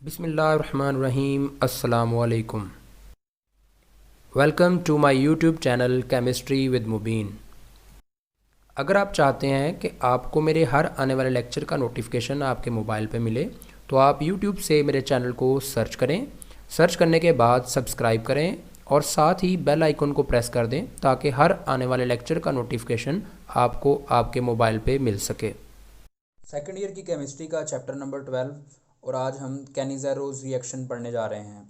बिस्मिल्लाहिर्रहमानिर्रहीम अस्सलामुअलैकुम। Welcome to my YouTube channel chemistry with Mubeen. अगर आप चाहते हैं कि आपको मेरे हर आने वाले लेक्चर का नोटिफिकेशन आपके मोबाइल पे मिले तो आप यूट्यूब से मेरे चैनल को सर्च करें। सर्च करने के बाद सब्सक्राइब करें और साथ ही बेल आइकन को प्रेस कर दें ताकि हर आने वाले लेक्चर का नोटिफिकेशन आपको आपके मोबाइल पे मिल सके। सेकेंड ईयर की केमिस्ट्री का चैप्टर नंबर 12 और आज हम कैनिज़ारोस रिएक्शन पढ़ने जा रहे हैं।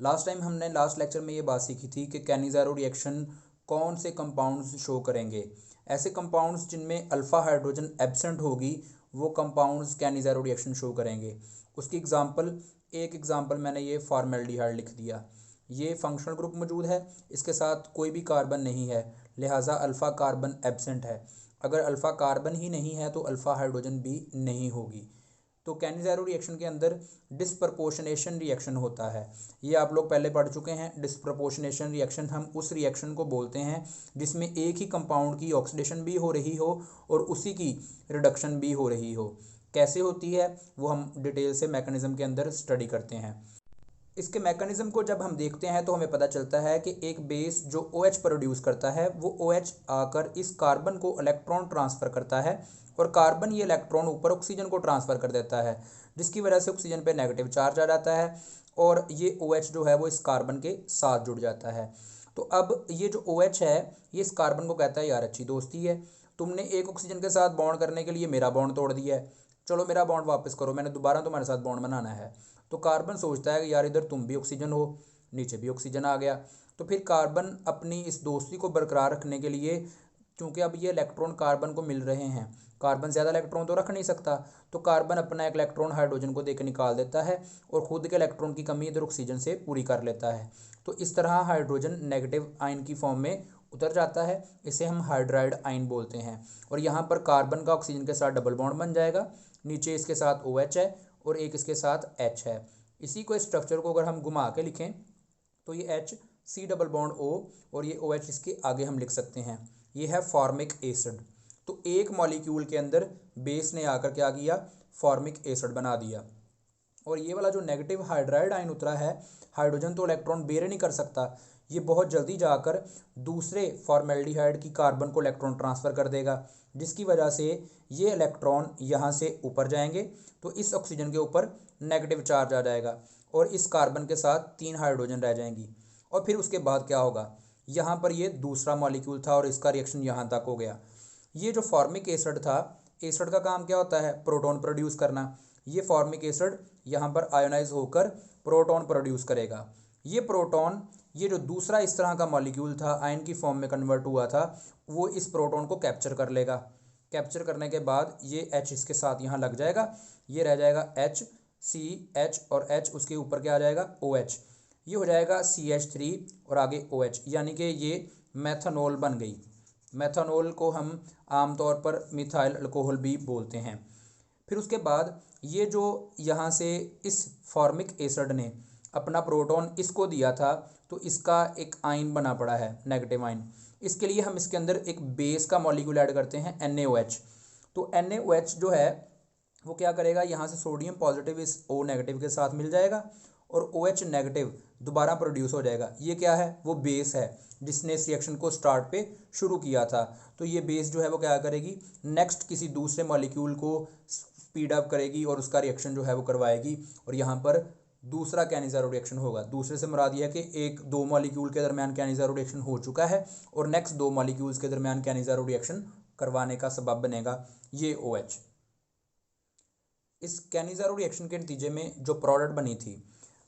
लास्ट टाइम हमने लास्ट लेक्चर में ये बात सीखी थी कि कैनिज़ारो रिएक्शन कौन से कंपाउंड्स शो करेंगे। ऐसे कंपाउंड्स जिनमें अल्फ़ा हाइड्रोजन एब्सेंट होगी वो कंपाउंड्स कैनिज़ारो रिएक्शन शो करेंगे। उसकी एक एग्जांपल मैंने ये फॉर्मेल्डिहाइड लिख दिया। ये फंक्शनल ग्रुप मौजूद है, इसके साथ कोई भी कार्बन नहीं है, लिहाजा अल्फ़ा कार्बन एब्सेंट है। अगर अल्फ़ा कार्बन ही नहीं है तो अल्फ़ा हाइड्रोजन भी नहीं होगी। तो कैनिज़ारो रिएक्शन के अंदर डिस्प्रपोर्शनेशन रिएक्शन होता है। ये आप लोग पहले पढ़ चुके हैं। डिस्प्रपोर्शनेशन रिएक्शन हम उस रिएक्शन को बोलते हैं जिसमें एक ही कंपाउंड की ऑक्सीडेशन भी हो रही हो और उसी की रिडक्शन भी हो रही हो। कैसे होती है वो हम डिटेल से मैकेनिज्म के अंदर स्टडी करते हैं। इसके मैकेनिज्म को जब हम देखते हैं तो हमें पता चलता है कि एक बेस जो OH प्रोड्यूस करता है वो OH आकर इस कार्बन को इलेक्ट्रॉन ट्रांसफ़र करता है और कार्बन ये इलेक्ट्रॉन ऊपर ऑक्सीजन को ट्रांसफ़र कर देता है, जिसकी वजह से ऑक्सीजन पे नेगेटिव चार्ज आ जाता है और ये OH जो है वो इस कार्बन के साथ जुड़ जाता है। तो अब ये जो OH है ये इस कार्बन को कहता है यार अच्छी दोस्ती है, तुमने एक ऑक्सीजन के साथ बॉन्ड करने के लिए मेरा बॉन्ड तोड़ दिया है, चलो मेरा बॉन्ड वापस करो, मैंने दोबारा तुम्हारे साथ बॉन्ड बनाना है। तो कार्बन सोचता है कि यार इधर तुम भी ऑक्सीजन हो, नीचे भी ऑक्सीजन आ गया। तो फिर कार्बन अपनी इस दोस्ती को बरकरार रखने के लिए, क्योंकि अब ये इलेक्ट्रॉन कार्बन को मिल रहे हैं, कार्बन ज़्यादा इलेक्ट्रॉन तो रख नहीं सकता, तो कार्बन अपना एक इलेक्ट्रॉन हाइड्रोजन को देकर निकाल देता है और खुद के इलेक्ट्रॉन की कमी इधर ऑक्सीजन से पूरी कर लेता है। तो इस तरह हाइड्रोजन नेगेटिव आयन की फॉर्म में उतर जाता है, इसे हम हाइड्राइड आयन बोलते हैं। और यहाँ पर कार्बन का ऑक्सीजन के साथ डबल बॉन्ड बन जाएगा, नीचे इसके साथ OH है और एक इसके साथ H है। इसी को स्ट्रक्चर को अगर हम घुमा के लिखें तो ये H C double bond O और ये OH इसके आगे हम लिख सकते हैं, ये है फॉर्मिक एसिड। तो एक मॉलिक्यूल के अंदर बेस ने आकर क्या किया, फॉर्मिक एसिड बना दिया। और ये वाला जो नेगेटिव हाइड्राइड आयन उतरा है, हाइड्रोजन तो इलेक्ट्रॉन बेर नहीं कर सकता, ये बहुत जल्दी जाकर दूसरे फॉर्मेल्डिहाइड की कार्बन को इलेक्ट्रॉन ट्रांसफ़र कर देगा, जिसकी वजह से ये इलेक्ट्रॉन यहाँ से ऊपर जाएंगे तो इस ऑक्सीजन के ऊपर नेगेटिव चार्ज आ जाएगा और इस कार्बन के साथ 3 हाइड्रोजन रह जाएंगी। और फिर उसके बाद क्या होगा, यहाँ पर ये दूसरा मॉलिक्यूल था और इसका रिएक्शन यहाँ तक हो गया। ये जो फॉर्मिक एसिड था, एसिड का काम क्या होता है, प्रोटॉन प्रोड्यूस करना। ये फॉर्मिक एसिड यहाँ पर आयोनाइज होकर प्रोटॉन प्रोड्यूस करेगा। ये प्रोटॉन, ये जो दूसरा इस तरह का मॉलिक्यूल था आयन की फॉर्म में कन्वर्ट हुआ था, वो इस प्रोटॉन को कैप्चर कर लेगा। कैप्चर करने के बाद ये H इसके साथ यहाँ लग जाएगा, ये रह जाएगा H C H और H उसके ऊपर क्या आ जाएगा, OH। ये हो जाएगा CH3 और आगे OH, यानी कि ये मेथनॉल बन गई। मेथनॉल को हम आमतौर पर मिथाइल अल्कोहल भी बोलते हैं। फिर उसके बाद ये जो यहाँ से इस फॉर्मिक एसिड ने अपना प्रोटॉन इसको दिया था तो इसका एक आयन बना पड़ा है, नेगेटिव आयन। इसके लिए हम इसके अंदर एक बेस का मॉलिक्यूल ऐड करते हैं, NaOH। तो NaOH जो है वो क्या करेगा, यहाँ से सोडियम पॉजिटिव इस O नेगेटिव के साथ मिल जाएगा और OH नेगेटिव दोबारा प्रोड्यूस हो जाएगा। ये क्या है, वो बेस है जिसने इस रिएक्शन को स्टार्ट पे शुरू किया था। तो ये बेस जो है वो क्या करेगी, नेक्स्ट किसी दूसरे मॉलिक्यूल को स्पीड अप करेगी और उसका रिएक्शन जो है वो करवाएगी और यहाँ पर दूसरा कैनिज़ारो रिएक्शन होगा। दूसरे से मुराद यह है कि एक दो मॉलिक्यूल के दरमियान कैनिज़ारो रिएक्शन हो चुका है और नेक्स्ट दो मॉलिक्यूल्स के दरमियान कैनिज़ारो रिएक्शन करवाने का सबब बनेगा ये OH। इस कैनिज़ारो रिएक्शन के नतीजे में जो प्रोडक्ट बनी थी,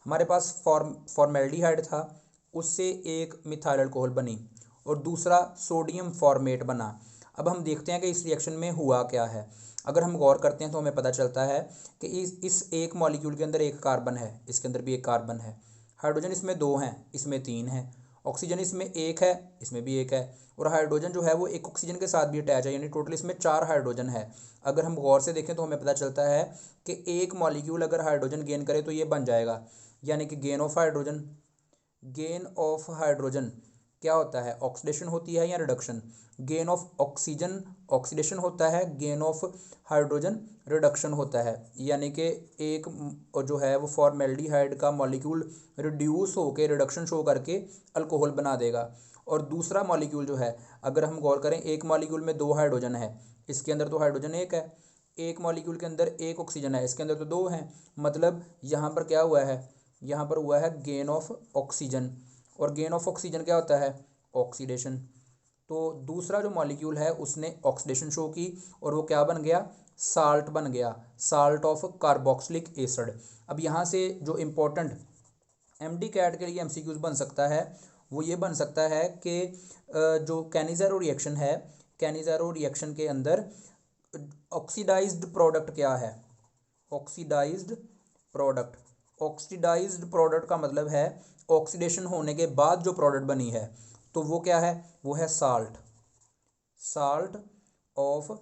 हमारे पास फॉर्मेल्डिहाइड था, उससे एक मिथाइल अल्कोहल बनी और दूसरा सोडियम फॉर्मेट बना। अब हम देखते हैं कि इस रिएक्शन में हुआ क्या है। अगर हम गौर करते हैं तो हमें पता चलता है कि इस एक मॉलिक्यूल के अंदर एक कार्बन है, इसके अंदर भी एक कार्बन है, हाइड्रोजन इसमें 2 हैं, इसमें 3 हैं, ऑक्सीजन इसमें 1 है, इसमें भी 1 है और हाइड्रोजन जो है वो एक ऑक्सीजन के साथ भी अटैच है, यानी टोटल इसमें 4 हाइड्रोजन है। अगर हम गौर से देखें तो हमें पता चलता है कि एक मॉलिक्यूल अगर हाइड्रोजन गेन करे तो ये बन जाएगा, यानी कि गेन ऑफ हाइड्रोजन क्या होता है, ऑक्सीडेशन होती है या reduction. Gain of oxygen oxidation होता है, गेन ऑफ हाइड्रोजन रिडक्शन होता है। यानी कि एक जो है वो फॉर्मेल्डिहाइड का मॉलिक्यूल रिड्यूस होकर रिडक्शन शो करके अल्कोहल बना देगा। और दूसरा मॉलिक्यूल जो है, अगर हम गौर करें, एक मॉलिक्यूल में 2 हाइड्रोजन है, इसके अंदर तो हाइड्रोजन 1 है, एक मॉलिक्यूल के अंदर 1 ऑक्सीजन है, इसके अंदर तो 2 हैं। मतलब यहाँ पर क्या हुआ है, यहाँ पर हुआ है गेन ऑफ ऑक्सीजन, और गेन ऑफ ऑक्सीजन क्या होता है, ऑक्सीडेशन। तो दूसरा जो मॉलिक्यूल है उसने ऑक्सीडेशन शो की और वो क्या बन गया, साल्ट बन गया, साल्ट ऑफ कार्बोक्सिलिक एसिड। अब यहाँ से जो इम्पोर्टेंट एमडी कैट के लिए एमसीक्यूज बन सकता है वो ये बन सकता है कि जो कैनिज़ेरो रिएक्शन है, कैनिज़ेरो रिएक्शन के अंदर ऑक्सीडाइज्ड प्रोडक्ट क्या है, ऑक्सीडाइज्ड प्रोडक्ट। ऑक्सीडाइज्ड प्रोडक्ट का मतलब है ऑक्सीडेशन होने के बाद जो प्रोडक्ट बनी है, तो वो क्या है, वो है salt, salt of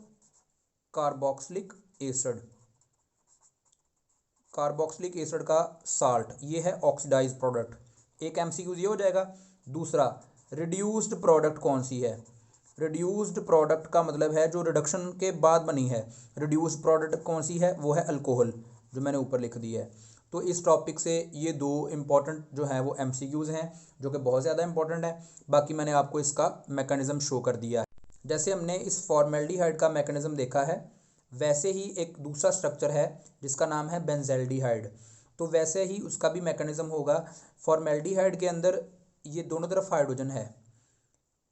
carboxylic acid, carboxylic acid का साल्ट, ये है ऑक्सीडाइज्ड प्रोडक्ट। एक एमसीक्यू ये हो जाएगा। दूसरा, रिड्यूस्ड प्रोडक्ट कौन सी है, रिड्यूस्ड प्रोडक्ट का मतलब है जो रिडक्शन के बाद बनी है। रिड्यूस्ड प्रोडक्ट कौन सी है, वो है अल्कोहल, जो मैंने ऊपर लिख दी है। तो इस टॉपिक से ये 2 इम्पॉर्टेंट जो हैं वो एमसीक्यूज़ हैं, जो कि बहुत ज़्यादा इंपॉर्टेंट है। बाकी मैंने आपको इसका मैकेनिज़्म शो कर दिया है। जैसे हमने इस फॉर्मेल्डिहाइड का मैकेनिज़्म देखा है, वैसे ही एक दूसरा स्ट्रक्चर है जिसका नाम है बेंज़ेल्डिहाइड। तो वैसे ही उसका भी मैकेनिज़्म होगा। फॉर्मेल्डिहाइड के अंदर ये दोनों तरफ हाइड्रोजन है,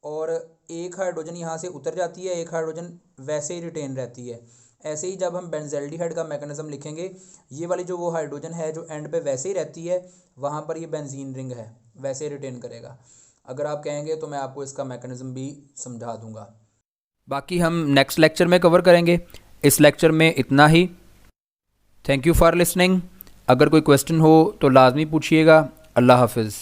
और एक हाइड्रोजन यहाँ से उतर जाती है, एक हाइड्रोजन वैसे ही रिटेन रहती है। ऐसे ही जब हम बेंज़ेल्डिहाइड का मैकेनिज़्म लिखेंगे, ये वाली जो वो हाइड्रोजन है जो एंड पे वैसे ही रहती है, वहाँ पर ये बेंजीन रिंग है, वैसे ही रिटेन करेगा। अगर आप कहेंगे तो मैं आपको इसका मैकेनिज़्म भी समझा दूंगा। बाकी हम नेक्स्ट लेक्चर में कवर करेंगे। इस लेक्चर में इतना ही। Thank you for listening. अगर कोई क्वेश्चन हो तो लाजमी पूछिएगा। अल्लाह हाफिज़।